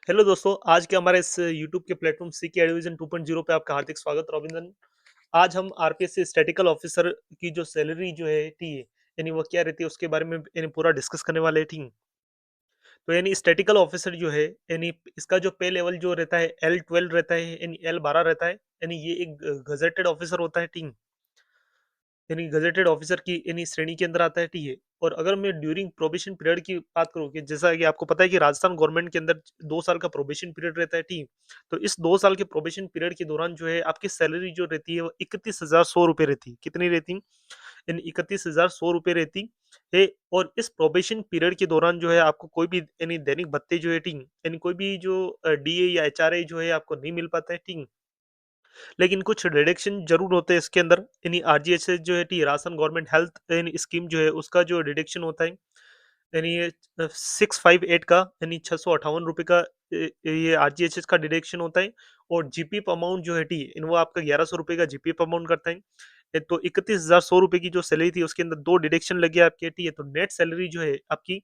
Hello दोस्तों, आज के हमारे इस यूट्यूब के प्लेटफ़ॉर्म सीके एडुविज़न 2.0 पे आपका हार्दिक स्वागत और अभिनंदन। आज हम आरपीएस से स्टैटिकल ऑफ़िसर की जो सैलरी जो है टी यानी वो क्या रहती है उसके बारे में यानी पूरा डिस्कस करने वाले हैं, ठीक। तो यानी स्टैटिकल ऑफ़िसर जो है यानी इसका जो पे लेवल जो रहता है L12 रहता है यानी L12 रहता है, यानी ये एक गज़ेटेड ऑफ़िसर होता है, ठीक। यानी गजेटेड ऑफिसर की यानी श्रेणी के अंदर आता है, ठीक है। और अगर मैं ड्यूरिंग प्रोबेशन पीरियड की बात करूँ कि जैसा कि आपको पता है कि राजस्थान गवर्नमेंट के अंदर 2 साल का प्रोबेशन पीरियड रहता है, ठीक है। तो इस 2 साल के प्रोबेशन पीरियड के दौरान जो है आपकी सैलरी जो रहती है वो 31,100 रुपए रहती है। कितनी रहती? यानी 31,100 रुपए रहती है। और इस प्रोबेशन पीरियड के दौरान जो है आपको कोई भी यानी दैनिक भत्ते जो है, ठीक है, यानी कोई भी जो डीए या एचआरए जो है आपको नहीं मिल पाता है, ठीक है। लेकिन कुछ डिडक्शन ज़रूर होते हैं इसके अंदर, यानी आरजीएचएस जो है टी राशन गवर्नमेंट हेल्थ यानी स्कीम जो है उसका जो डिडक्शन होता है, यानी ये 658 का यानी 658 रुपए का ये आरजीएचएस का डिडक्शन होता है। और जीपीएफ अमाउंट जो है टी इन वो आपका 1100 रुपए का जीपीएफ अमाउंट करता है। तो 31,100 रुपए की जो सैलरी थी उसके अंदर 2 डिडक्शन लग गया आपके, टी है। तो नेट सैलरी जो है आपकी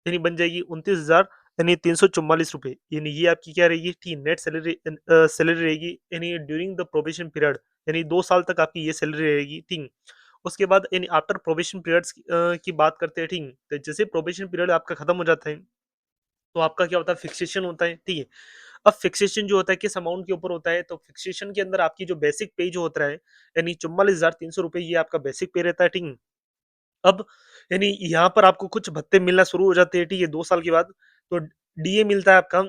यानी बन जाएगी 29,000 यानी 344 रुपए, यानी ये आपकी क्या रहेगी थी नेट सैलरी सैलरी रहेगी, यानी ड्यूरिंग द प्रोबेशन पीरियड, यानी 2 साल तक आपकी ये सैलरी रहेगी, ठीक। उसके बाद यानी आफ्टर प्रोबेशन पीरियड्स की बात करते हैं, ठीक। तो जैसे प्रोबेशन पीरियड आपका खत्म हो जाता है, तो आपका क्या होता है फिक्सेशन होता है, ठीक है। अब फिक्सेशन जो होता है किस अमाउंट के ऊपर होता है, तो फिक्सेशन के अंदर आपकी जो बेसिक पे जो होता है यानी 44,300 रुपए ये आपका बेसिक पे रहता है, ठीक। अब यानी यहाँ पर आपको कुछ भत्ते मिलना शुरू हो जाते हैं, ठीक है, 2 साल के बाद। तो डीए मिलता है आपका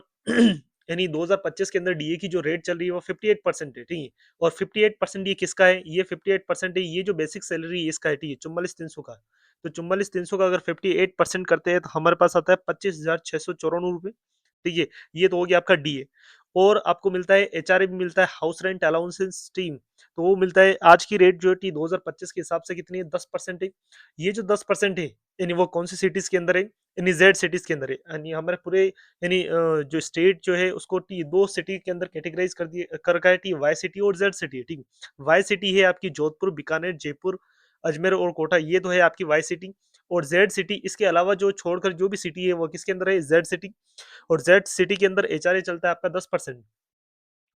यानी 2025 के अंदर डीए की जो रेट चल रही है वो 58% है, ठीक है। और 58% ये किसका है? ये 58% है, ये जो बेसिक सैलरी है इसका है, ठीक है, 44,300 का। तो 44,300 का अगर 58% करते हैं तो हमारे पास आता है 25,694 रुपए, ठीक है। ये तो हो गया आपका डीए। और आपको मिलता है एचआरए भी मिलता है, हाउस रेंट अलाउंसेस, टीम। तो वो मिलता है आज की रेट जो है टी 2025 के हिसाब से कितनी है? 10% है। ये जो 10% है यानी वो कौन सी सिटीज के अंदर है? यानी जेड सिटीज के अंदर है। यानी हमारे पूरे यानी जो स्टेट जो है उसको टी दो सिटी के अंदर कैटेगराइज कर दिए कर रखा है, टी वाई सिटी और जेड सिटी है, ठीक। वाई सिटी है आपकी जोधपुर, बीकानेर, जयपुर, अजमेर और कोटा, ये तो है आपकी वाई सिटी। और जेड सिटी इसके अलावा जो छोड़कर जो भी सिटी है वो किसके अंदर है? Z city. और जेड सिटी के अंदर एचआरए चलता है आपका 10%।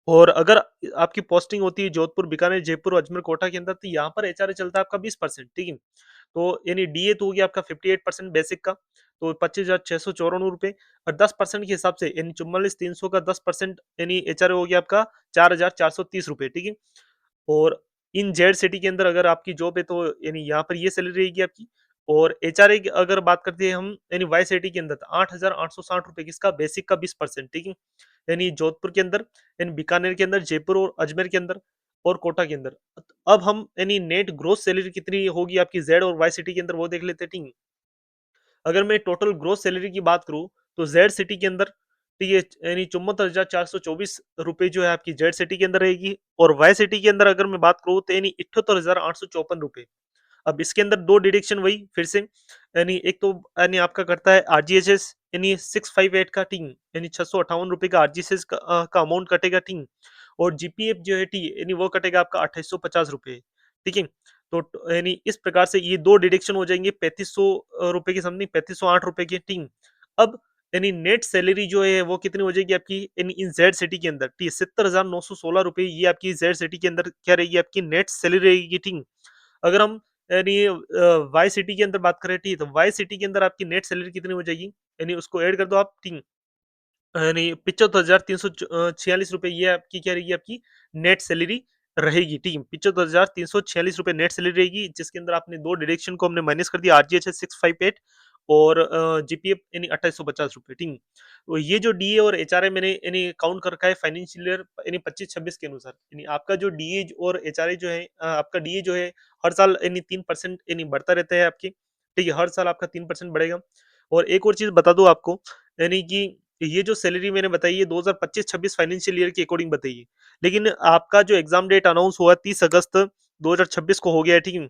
और अगर आपकी पोस्टिंग होती है जोधपुर, बीकानेर, जयपुर, अजमेर, कोटा के अंदर, तो यहाँ पर एचआरए चलता है आपका 20%, ठीक है। तो यानी डीए तो हो गया आपका 58% बेसिक का, तो 25,694 रुपए। और 10% के हिसाब से यानी 44,300 का 10% यानी एचआरए हो गया आपका 4,430 रुपए, ठीक है। और इन जेड सिटी के अंदर अगर आपकी जॉब है तो यानी यहाँ पर ये सैलरी रहेगी आपकी। और एचआरए की अगर बात करते हैं हम यानी वाई सिटी के अंदर, तो 8,860 रुपए किसका? बेसिक का 20%, ठीक है। यानी जोधपुर के अंदर, यानी बीकानेर के अंदर, जयपुर और अजमेर के अंदर और कोटा के अंदर। अब हम यानी नेट ग्रोस सैलरी कितनी होगी आपकी जेड और वाई सिटी के अंदर वो देख लेते हैं, ठीक है। अगर मैं टोटल ग्रोस सैलरी की बात करूँ तो जेड सिटी के अंदर ठीक है यानी 74,424 रुपए जो है आपकी जेड सिटी के अंदर रहेगी। और वाई सिटी के अंदर अगर मैं बात करूँ तो यानी 78,854 रुपए। अब इसके अंदर 2 डिडक्शन वही फिर से, यानी एक तो यानी आपका करता है आरजीएचएस यानी 658 का, ठीक, यानी 658 रुपए का आरजीएचएस का अमाउंट कटेगा, ठीक। और जीपीएफ जो है ठीक यानी वो कटेगा आपका 2850 रुपए, ठीक है। तो यानी इस प्रकार से ये 2 डिडक्शन हो जाएंगे 3500 रुपए की समथिंग, 3508 रुपए की, ठीक। अब यानी नेट सैलरी जो है वो कितनी हो जाएगी आपकी इन इन जेड सिटी के अंदर, ठीक, 70,916 रुपए ये आपकी जेड सिटी के अंदर क्या रहेगी आपकी नेट सैलरी रहेगी, ठीक। अगर हम यानी वाई सिटी के अंदर बात करें, ठीक, तो वाई सिटी के अंदर आपकी नेट सैलरी कितनी हो जाएगी? यानी उसको ऐड कर दो आप, ठीक। यानी 75,346 रुपए ये आपकी क्या रहेगी आपकी नेट सैलरी रहेगी, ठीक है। 75,346 रुपए नेट सैलरी रहेगी, जिसके अंदर आपने 2 डिडक्शन को हमने माइनस कर दिया, आरजीएचएस 658 और जीपीएफ यानी 2850 रुपए, ठीक है। तो ये जो डीए और एचआरए मैंने यानी काउंट कर रखा है फाइनेंशियल ईयर यानी 25-26 के अनुसार, यानी आपका जो डीए और एचआरए जो है आपका डीए जो है हर साल यानी 3% यानी बढ़ता रहता है आपकी, ठीक है, हर साल आपका 3% बढ़ेगा। और एक और चीज बता दूं आपको, यानी कि ये जो सैलरी मैंने बताई है 2025-26 फाइनेंशियल ईयर के अकॉर्डिंग बताई है। लेकिन आपका जो एग्जाम डेट अनाउंस हुआ 30 अगस्त 2026 को हो गया है, ठीक है।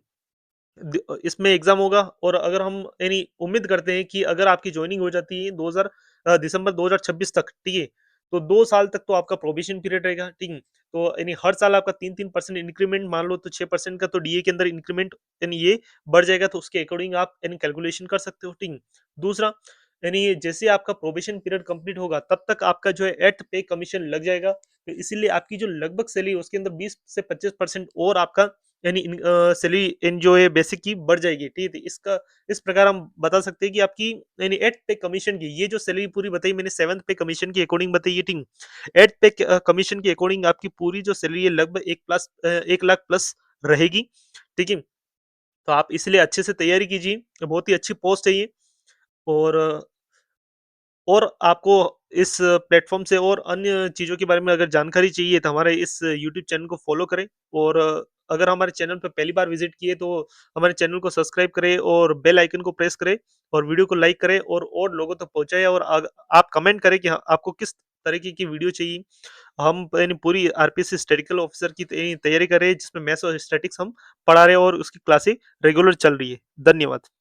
इसमें एग्जाम होगा और अगर हम यानी उम्मीद करते हैं कि अगर आपकी ज्वाइनिंग हो जाती है 2000 दिसंबर 2026 तक, ठीक है, तो 2 साल तक तो आपका प्रोबेशन पीरियड रहेगा, ठीक है। तो यानी हर साल आपका 3-3% इंक्रीमेंट मान लो तो 6% का तो डीए के अंदर इंक्रीमेंट यानी ये बढ़ जाएगा, तो उसके अकॉर्डिंग आप यानी कैलकुलेशन कर सकते हो, ठीक है। दूसरा यानी जैसे आपका प्रोबेशन पीरियड कंप्लीट होगा तब तक आपका जो है एट पे कमीशन लग जाएगा। तो इसीलिए आपकी जो लगभग सैलरी है उसके अंदर 20 से 25% और आपका यानी सैलरी इन जो है बेसिक की बढ़ जाएगी, ठीक है? इसका इस प्रकार हम बता सकते हैं कि आपकी यानी एट पे कमीशन की ये जो सैलरी पूरी बताई मैंने 7th पे कमीशन के अकॉर्डिंग बताई है, ठीक? 8th पे कमीशन के अकॉर्डिंग आपकी पूरी जो सैलरी है लगभग 1 लाख प्लस रहेगी, ठीक है? तो आप इसलिए अच्छे से तैयारी कीजिए, बहुत ही अच्छी पोस्ट है ये। और आपको इस प्लेटफ़ॉर्म से और अन्य चीज़ों के बारे में अगर जानकारी चाहिए तो हमारे इस यूट्यूब चैनल को फ़ॉलो करें। और अगर हमारे चैनल पे पहली बार विज़िट किए तो हमारे चैनल को सब्सक्राइब करें और बेल आइकन को प्रेस करें और वीडियो को लाइक करें और लोगों तक पहुँचाएँ। और आप कमेंट करें कि हाँ, आपको किस तरीके की वीडियो चाहिए। हम यानी पूरी आरपीएस स्टैटिस्टिकल ऑफिसर की तैयारी कर रहे हैं जिसमें मैथ्स और स्टैटिक्स हम पढ़ा रहे हैं और उसकी क्लासें रेगुलर चल रही है। धन्यवाद।